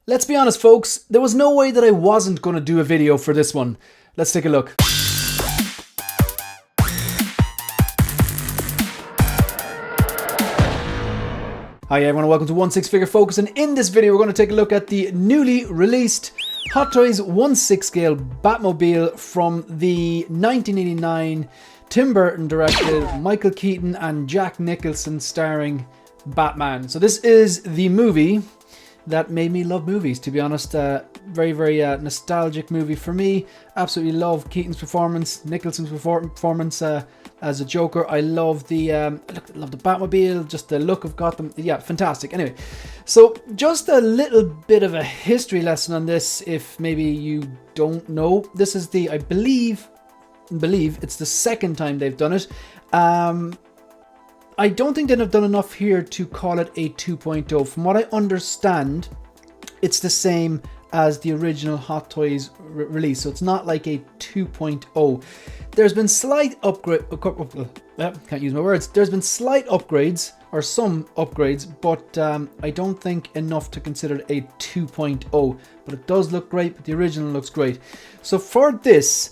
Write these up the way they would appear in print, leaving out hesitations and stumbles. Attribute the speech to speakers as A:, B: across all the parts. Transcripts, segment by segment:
A: Let's be honest, folks, there was no way that I wasn't going to do a video for this one. Let's take a look. Hi everyone, welcome to 16 Figure Focus, and in this video we're going to take a look at the newly released Hot Toys 1/6 scale Batmobile from the 1989 Tim Burton directed, Michael Keaton and Jack Nicholson starring Batman. So this is the movie that made me love movies, to be honest. Very nostalgic movie for me. Absolutely love Keaton's performance, Nicholson's performance as a Joker. I love the Batmobile, just the look of Gotham. Yeah, fantastic. Anyway, so just a little bit of a history lesson on this, if maybe you don't know. This is I believe it's the second time they've done it. I don't think they've done enough here to call it a 2.0. From what I understand, it's the same as the original Hot Toys release, so it's not like a 2.0. There's been slight can't use my words. There's been slight upgrades, or some upgrades, but I don't think enough to consider it a 2.0. But it does look great, but the original looks great. So for this,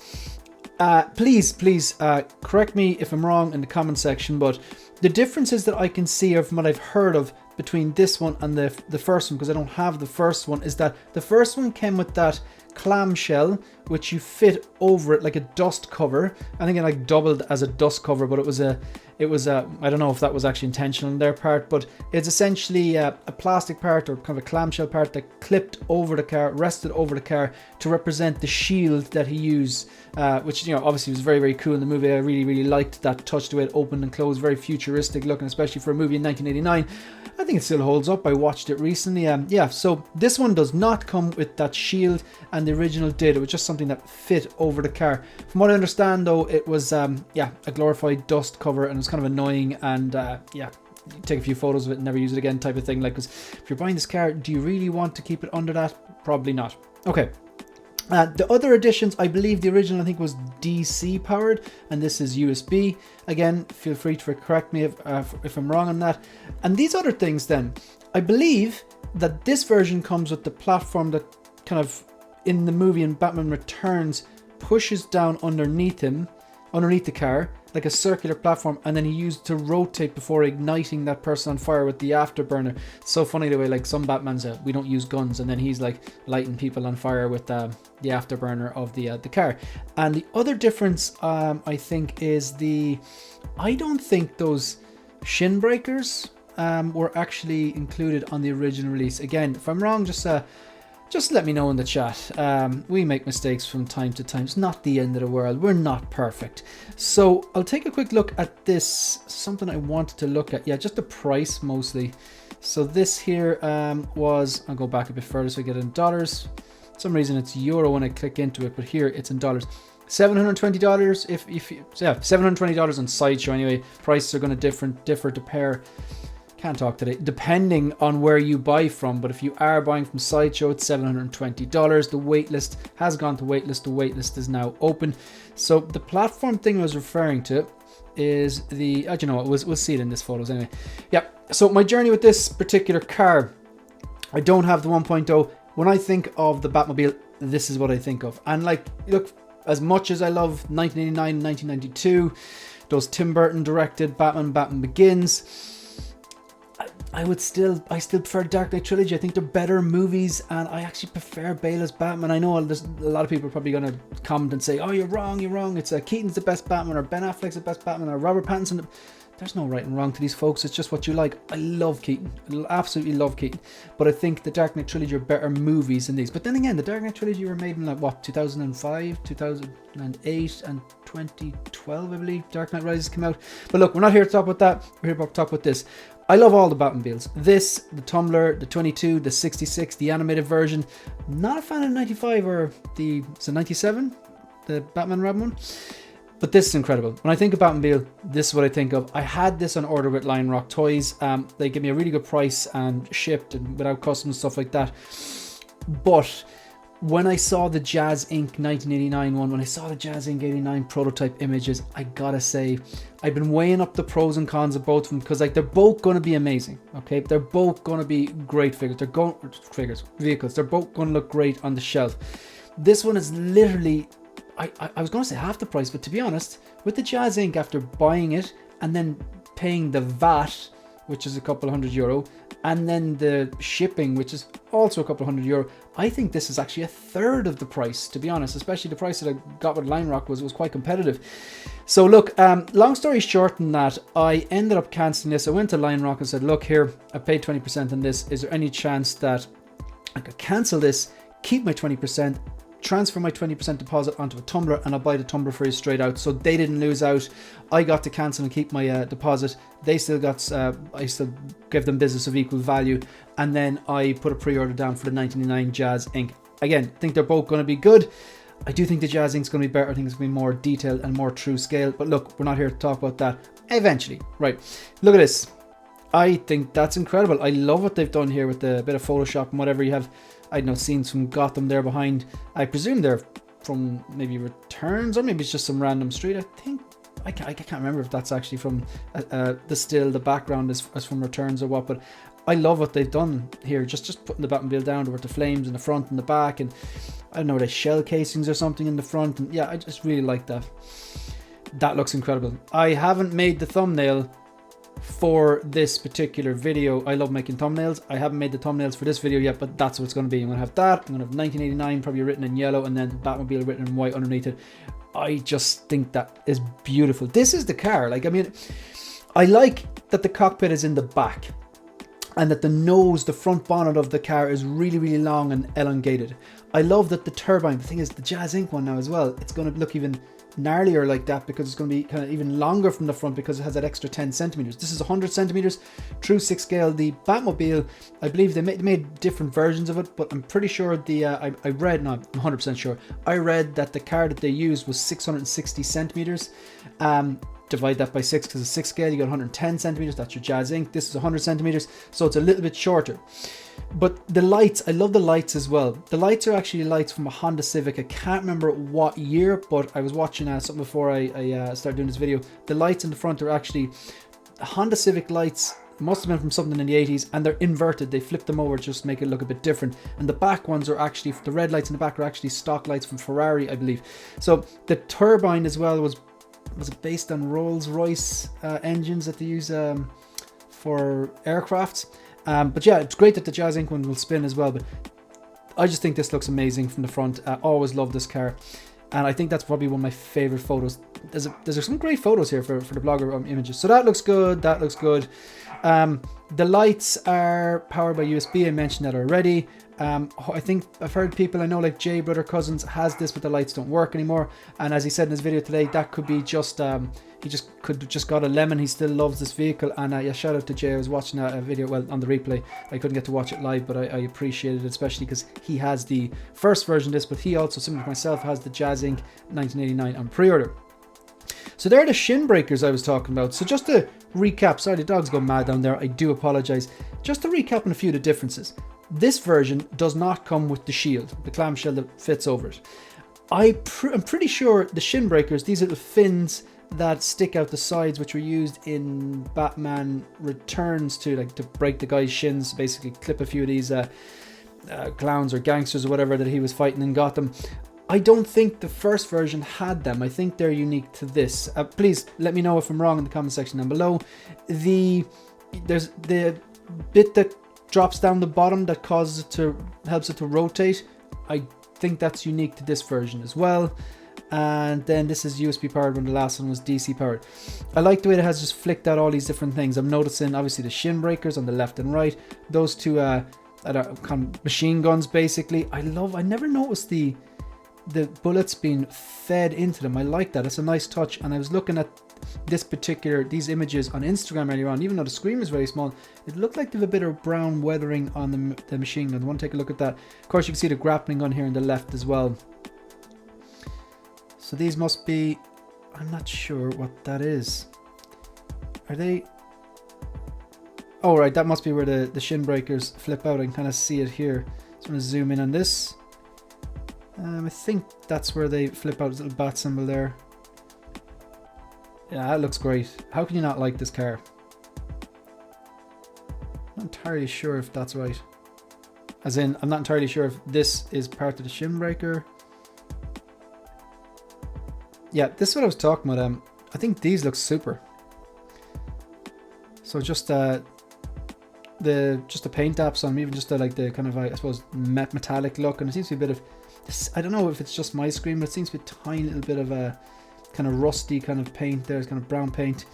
A: please correct me if I'm wrong in the comment section, but the differences that I can see from what I've heard of between this one and the first one, because I don't have the first one, is that the first one came with that clamshell which you fit over it like a dust cover. I think it like doubled as a dust cover, but it was a I don't know if that was actually intentional on their part, but it's essentially a plastic part, or kind of a clamshell part, that clipped over the car, rested over the car to represent the shield that he used, which, you know, obviously was very cool in the movie. I really liked that touch, the way it opened and closed, very futuristic looking, especially for a movie in 1989. I think it still holds up. I watched it recently. Yeah, so this one does not come with that shield, and the original did. It was just something that fit over the car. From what I understand, though, it was a glorified dust cover, and it was kind of annoying, and you take a few photos of it and never use it again type of thing. Like, 'cause if you're buying this car, do you really want to keep it under that? Probably not. Okay. The other additions, I believe the original, I think, was DC powered, and this is USB. Again, feel free to correct me if I'm wrong on that. And these other things then, I believe that this version comes with the platform that kind of, in the movie in Batman Returns, pushes down underneath the car, like a circular platform, and then he used to rotate before igniting that person on fire with the afterburner. So funny the way, like, some Batmans, we don't use guns, and then he's like lighting people on fire with the afterburner of the car. And the other difference, I think, is I don't think those shin breakers were actually included on the original release. Again, if I'm wrong, just let me know in the chat. We make mistakes from time to time. It's not the end of the world. We're not perfect. So I'll take a quick look at this. Something I wanted to look at. Yeah, just the price mostly. So this here was, I'll go back a bit further so I get it in dollars. For some reason it's euro when I click into it, but here it's in dollars. $720 $720 on Sideshow anyway. Prices are going to differ to pair. Can't talk today, depending on where you buy from, but if you are buying from Sideshow, it's $720. The waitlist has gone to waitlist. The waitlist is now open. So the platform thing I was referring to is you know what, we'll see it in this photos anyway. Yeah, so my journey with this particular car, I don't have the 1.0. When I think of the Batmobile, this is what I think of. And like, look, as much as I love 1989 and 1992, those Tim Burton directed Batman Begins, I still prefer Dark Knight Trilogy. I think they're better movies, and I actually prefer Bale as Batman. I know there's a lot of people are probably going to comment and say, oh, you're wrong. It's Keaton's the best Batman, or Ben Affleck's the best Batman, or Robert Pattinson. There's no right and wrong to these folks. It's just what you like. I love Keaton. I absolutely love Keaton. But I think the Dark Knight Trilogy are better movies than these. But then again, the Dark Knight Trilogy were made in like, what, 2005, 2008, and 2012, I believe Dark Knight Rises came out. But look, we're not here to talk about that. We're here to talk about this. I love all the Batmobiles. This, the Tumbler, the 22, the 66, the animated version. Not a fan of 95 or it's a 97, the Batman Robin one. But this is incredible. When I think of Batmobile, this is what I think of. I had this on order with Lion Rock Toys. They give me a really good price and shipped and without customs and stuff like that. But when I saw the Jazz Inc. 1989 one, when I saw the Jazz Inc. 89 prototype images, I gotta say, I've been weighing up the pros and cons of both of them, because like they're both going to be amazing, okay? They're both going to be great figures. Vehicles. They're both going to look great on the shelf. This one is literally, I was going to say half the price, but to be honest, with the Jazz Inc., after buying it and then paying the VAT, which is a couple €100, and then the shipping, which is also a couple €100, I think this is actually a third of the price, to be honest. Especially the price that I got with Line Rock was quite competitive. So look, long story short in that, I ended up cancelling this. I went to Line Rock and said, look here, I paid 20% on this. Is there any chance that I could cancel this, keep my 20%, transfer my 20% deposit onto a tumbler, and I'll buy the tumbler for you straight out? So they didn't lose out. I got to cancel and keep my deposit. They still got, I still gave them business of equal value. And then I put a pre-order down for the 1999 Jazz Inc. Again, I think they're both going to be good. I do think the Jazz Inc. is going to be better. I think it's going to be more detailed and more true scale. But look, we're not here to talk about that. Eventually. Right. Look at this. I think that's incredible. I love what they've done here with the bit of Photoshop and whatever. You have, I don't know, scenes from Gotham there behind. I presume they're from maybe Returns, or maybe it's just some random street. I think, I can't remember if that's actually from the background is from Returns or what, but I love what they've done here. Just putting the Batmobile down with the flames in the front and the back, and I don't know, the shell casings or something in the front. And yeah, I just really like that. That looks incredible. I haven't made the thumbnail for this particular video. I love making thumbnails. I haven't made the thumbnails for this video yet, but that's what it's going to be. I'm going to have that. I'm going to have 1989 probably written in yellow, and then Batmobile written in white underneath it. I just think that is beautiful. This is the car. Like, I mean, I like that the cockpit is in the back, and that the nose, the front bonnet of the car is really, really long and elongated. I love that the turbine, the thing is, the Jazz Inc. one now as well, it's going to look even gnarlier like that, because it's going to be kind of even longer from the front, because it has that extra 10 centimeters. This is 100 centimeters, true 6 scale. The Batmobile, I believe they made different versions of it, but I'm pretty sure I read, no, I'm 100% sure, I read that the car that they used was 660 centimeters. Divide that by 6 because it's 6 scale, you got 110 centimeters. That's your Jazz Inc. This is 100 centimeters, so it's a little bit shorter. But the lights, I love the lights as well. The lights are actually lights from a Honda Civic. I can't remember what year, but I was watching something before I started doing this video. The lights in the front are actually Honda Civic lights. Must have been from something in the 80s, and they're inverted. They flip them over just to make it look a bit different. And the back ones are actually, the red lights in the back are actually stock lights from Ferrari, I believe. So the turbine as well was it based on Rolls-Royce engines that they use for aircrafts. But yeah, it's great that the Jazz Inc. one will spin as well, but I just think this looks amazing from the front. I always love this car, and I think that's probably one of my favorite photos. There's some great photos here for the blogger images. So that looks good. That looks good. The lights are powered by USB. I mentioned that already. I think I've heard people, I know like Jay Brother Cousins has this, but the lights don't work anymore. And as he said in his video today, that could be just he just got a lemon. He still loves this vehicle. And yeah, shout out to Jay. I was watching a video, well, on the replay. I couldn't get to watch it live, but I appreciated it, especially because he has the first version of this, but he also, similar to myself, has the Jazz Inc. 1989 on pre-order. So there are the shin breakers I was talking about. So just to recap, sorry, the dog's going mad down there, I do apologize. Just to recap on a few of the differences. This version does not come with the shield, the clamshell that fits over it. I'm pretty sure the shin breakers, these little fins that stick out the sides, which were used in Batman Returns to break the guy's shins, basically clip a few of these clowns or gangsters or whatever that he was fighting in Gotham. I don't think the first version had them. I think they're unique to this. Please let me know if I'm wrong in the comment section down below. There's the bit that drops down the bottom that helps it to rotate. I think that's unique to this version as well. And then this is USB powered when the last one was DC powered. I like the way it has just flicked out all these different things. I'm noticing obviously the shin breakers on the left and right. Those two that are kind of machine guns basically. I never noticed the bullets being fed into them. I like that. It's a nice touch. And I was looking at these images on Instagram earlier on, even though the screen was very small, it looked like they have a bit of brown weathering on the machine gun. I want to take a look at that. Of course, you can see the grappling gun here on the left as well. So these must be, I'm not sure what that is. Are they? Oh, right, that must be where the shin breakers flip out. I can kind of see it here. Just want to zoom in on this. I think that's where they flip out his little bat symbol there. Yeah, that looks great. How can you not like this car? Not entirely sure if that's right. As in, I'm not entirely sure if this is part of the shim breaker. Yeah, this is what I was talking about. I think these look super. So just the paint apps on them, even just like the kind of, I suppose, metallic look, and it seems to be a bit of this. I don't know if it's just my screen, but it seems to be a tiny little bit of a kind of rusty kind of paint there. It's kind of brown paint.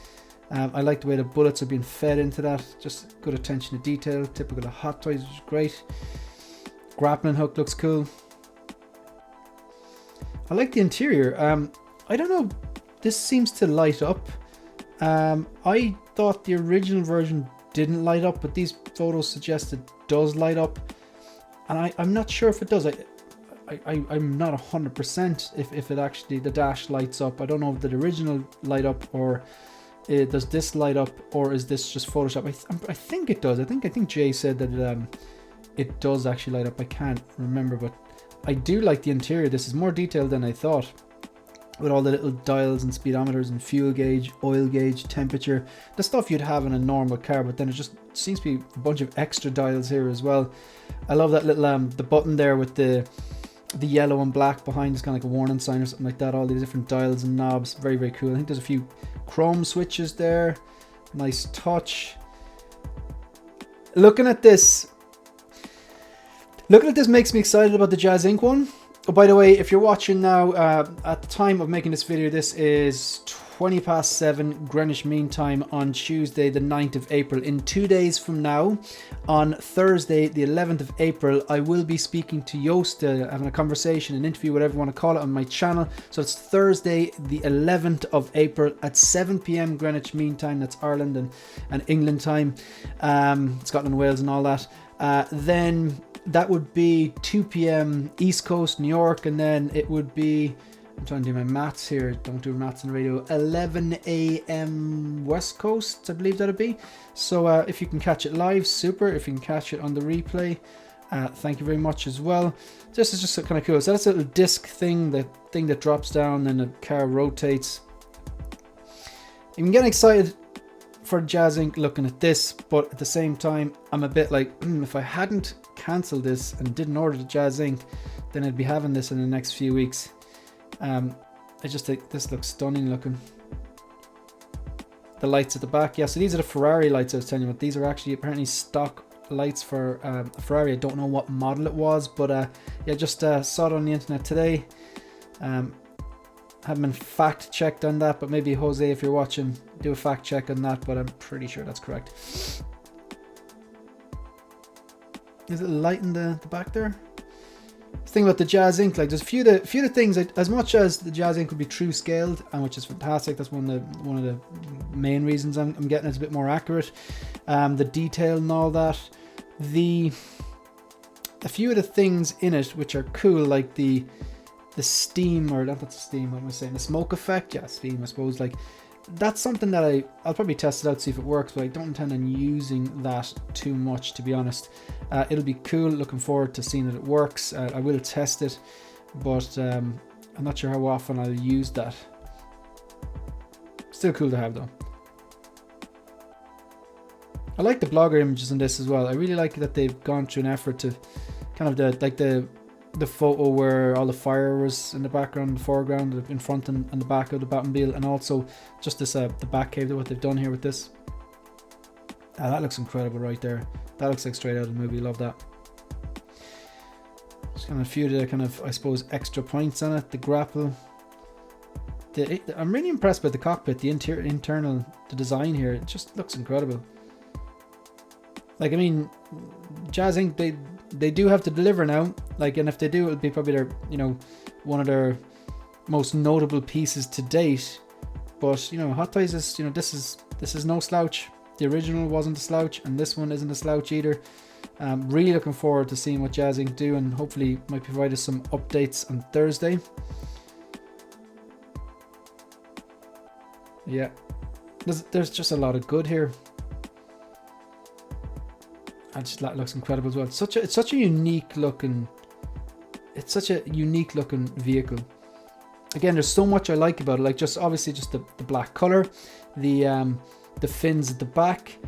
A: I like the way the bullets are being fed into that. Just good attention to detail, typical of Hot Toys, which is great. Grappling hook looks cool. I like the interior. I don't know, this seems to light up. I thought the original version didn't light up, but these photos suggest it does light up, and I'm not sure if it does. I'm not 100% if it actually, the dash lights up. I don't know if the original light up, or does this light up, or is this just Photoshop? I think it does. I think Jay said that it does actually light up. I can't remember, but I do like the interior. This is more detailed than I thought, with all the little dials and speedometers and fuel gauge, oil gauge, temperature, the stuff you'd have in a normal car, but then it just seems to be a bunch of extra dials here as well. I love that little the button there with the yellow and black behind. It's kind of like a warning sign or something like that. All these different dials and knobs, very, very cool. I think there's a few chrome switches there. Nice touch. Looking at this makes me excited about the Jazz Inc. one. Oh, by the way, if you're watching now, at the time of making this video, this is 7:20 Greenwich Mean Time on Tuesday, the 9th of April. In 2 days from now, on Thursday, the 11th of April, I will be speaking to Joost, having a conversation, an interview, whatever you want to call it, on my channel. So it's Thursday, the 11th of April at 7 p.m. Greenwich Mean Time. That's Ireland and England time, Scotland, Wales, and all that. Then that would be 2 p.m. East Coast, New York, and then it would be, I'm trying to do my maths here, don't do maths on the radio, 11 a.m. West Coast, I believe that'd be. So if you can catch it live, super. If you can catch it on the replay, thank you very much as well. This is just kind of cool. So that's a little disc thing, the thing that drops down and the car rotates. I'm getting excited for Jazz Inc. looking at this, but at the same time, I'm a bit like, if I hadn't cancelled this and didn't order the Jazz Inc., then I'd be having this in the next few weeks. I just think this looks stunning looking. The lights at the back, yeah, so these are the Ferrari lights I was telling you about. These are actually apparently stock lights for a Ferrari. I don't know what model it was, but yeah, just saw it on the internet today. Haven't been fact checked on that, but maybe Jose, if you're watching, do a fact check on that, but I'm pretty sure that's correct. Is it light in the back there? The thing about the Jazz Inc., like, there's a few of the things, as much as the Jazz Inc. would be true scaled, and which is fantastic. That's one of the main reasons I'm getting it's a bit more accurate. The detail and all that. A few of the things in it which are cool, like the steam, or not, that's steam, what am I saying, the smoke effect, yeah, steam, I suppose. Like, that's something that I'll probably test it out, see if it works, but I don't intend on using that too much, to be honest. It'll be cool, looking forward to seeing that it works. I will test it, but I'm not sure how often I'll use that. Still cool to have though. I like the blogger images in this as well. I really like that they've gone through an effort to kind of the photo where all the fire was in the background, the foreground, in front and the back of the Batmobile, and also just this the back cave, what they've done here with this. That looks incredible right there. That looks like straight out of the movie. Love that. Just kind of a few of the kind of, I suppose, extra points on it. The grapple. I'm really impressed by the cockpit, the internal, the design here. It just looks incredible. Like, I mean, Jazz Inc., they do have to deliver now. Like, and if they do, it'll be probably their, one of their most notable pieces to date. But, Hot Toys is, this is no slouch. The original wasn't a slouch, and this one isn't a slouch either. Really looking forward to seeing what Jazz Inc. do, and hopefully might provide us some updates on Thursday. Yeah, there's just a lot of good here. And just that looks incredible as well. It's such a unique looking. it's such a unique looking vehicle. Again, there's so much I like about it, like just obviously just the black color, the fins at the back,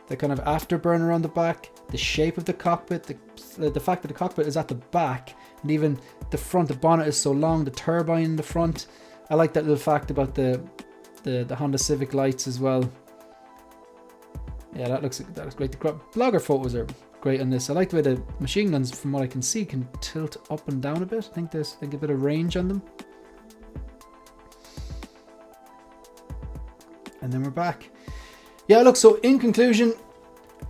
A: the kind of afterburner on the back, the shape of the cockpit, the fact that the cockpit is at the back, and even the front, the bonnet is so long, the turbine in the front. I like that little fact about the Honda Civic lights as well. Yeah, that looks great. The blogger photos are great on this. I like the way the machine guns, from what I can see, can tilt up and down a bit. I think there's a bit of range on them. And then we're back. Yeah, look, so in conclusion,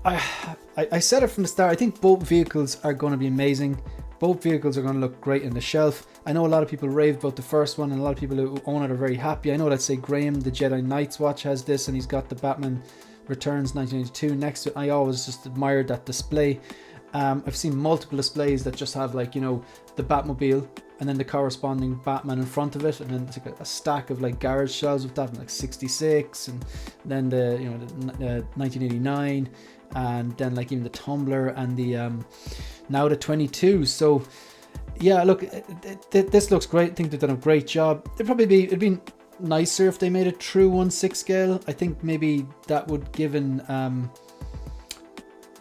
A: I said it from the start, I think both vehicles are going to be amazing. Both vehicles are going to look great in the shelf. I know a lot of people rave about the first one, and a lot of people who own it are very happy. I know, let's say Graham, the Jedi Knights watch, has this, and he's got the Batman Returns 1982 next to it. I always just admired that display. I've seen multiple displays that just have, like, you know, the Batmobile and then the corresponding Batman in front of it, and then it's like a stack of like garage shelves with that, like 66, and then the, you know, the 1989, and then like even the Tumbler and the now the 22. So yeah, look, this looks great. I think they've done a great job. It'd be nicer if they made a true 1/6 scale. I think maybe that would given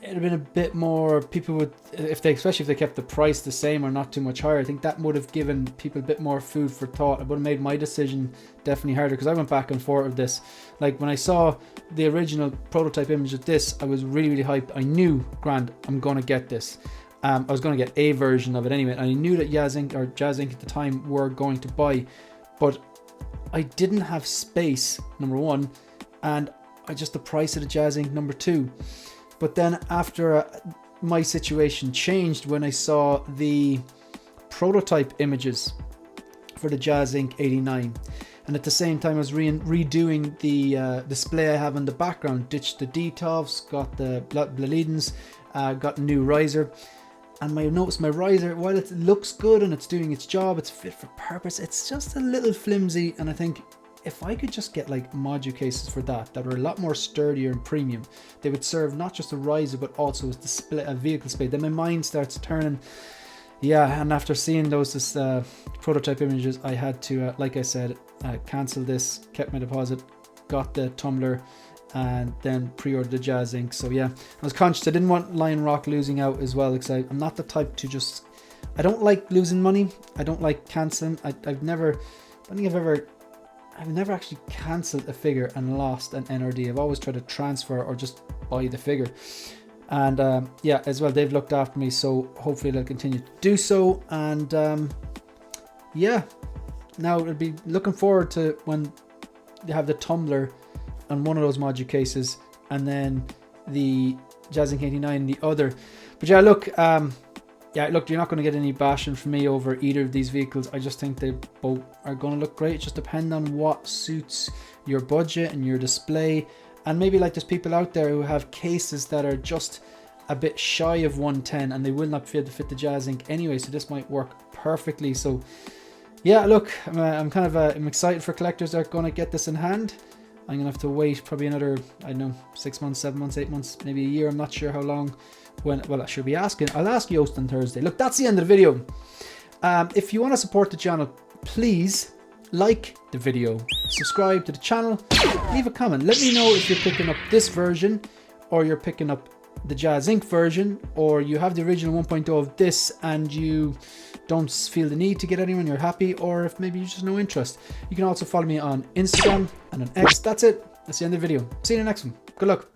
A: it'd have been a bit more, people would, especially if they kept the price the same or not too much higher, I think that would have given people a bit more food for thought. It would have made my decision definitely harder, because I went back and forth with this. Like when I saw the original prototype image of this, I was really hyped. I knew, grand, I'm gonna get this. I was gonna get a version of it anyway. I knew that Jazz Inc. at the time were going to buy, but I didn't have space, number one, and the price of the Jazz Inc. number two. But then after my situation changed when I saw the prototype images for the Jazz Inc. 89, and at the same time I was redoing the display I have in the background, ditched the Detolfs, got the Bladens, got a new riser, and I noticed my riser, while it looks good and it's doing its job, it's fit for purpose, it's just a little flimsy. And I think if I could just get like module cases for that were a lot more sturdier and premium, they would serve not just a riser but also as a vehicle display, then my mind starts turning. Yeah, and after seeing those prototype images, I had to, like I said, cancel this, kept my deposit, got the Tumbler, and then pre-ordered the Jazz Inc. So yeah, I was conscious I didn't want Lion Rock losing out as well, because I'm not the type to just, I don't like losing money, I don't like cancelling. I've never actually cancelled a figure and lost an NRD. I've always tried to transfer or just buy the figure. And yeah, as well, they've looked after me, so hopefully they'll continue to do so. And yeah, now I'll be looking forward to when they have the Tumbler on one of those module cases, and then the Jazz Inc. 89 the other. But yeah, look, you're not going to get any bashing from me over either of these vehicles. I just think they both are going to look great. It just depends on what suits your budget and your display. And maybe like there's people out there who have cases that are just a bit shy of 110 and they will not be able to fit the Jazz Inc. anyway. So this might work perfectly. So yeah, look, I'm kind of I'm excited for collectors that are going to get this in hand. I'm going to have to wait probably another, I don't know, 6 months, 7 months, 8 months, maybe a year. I'm not sure how long. Well, I should be asking. I'll ask Yoast on Thursday. Look, that's the end of the video. If you want to support the channel, please like the video, subscribe to the channel, leave a comment. Let me know if you're picking up this version, or you're picking up the Jazz Inc. version, or you have the original 1.0 of this and you don't feel the need to get anyone, you're happy, or if maybe you just no interest. You can also follow me on Instagram and on X. That's it. That's the end of the video. See you in the next one. Good luck.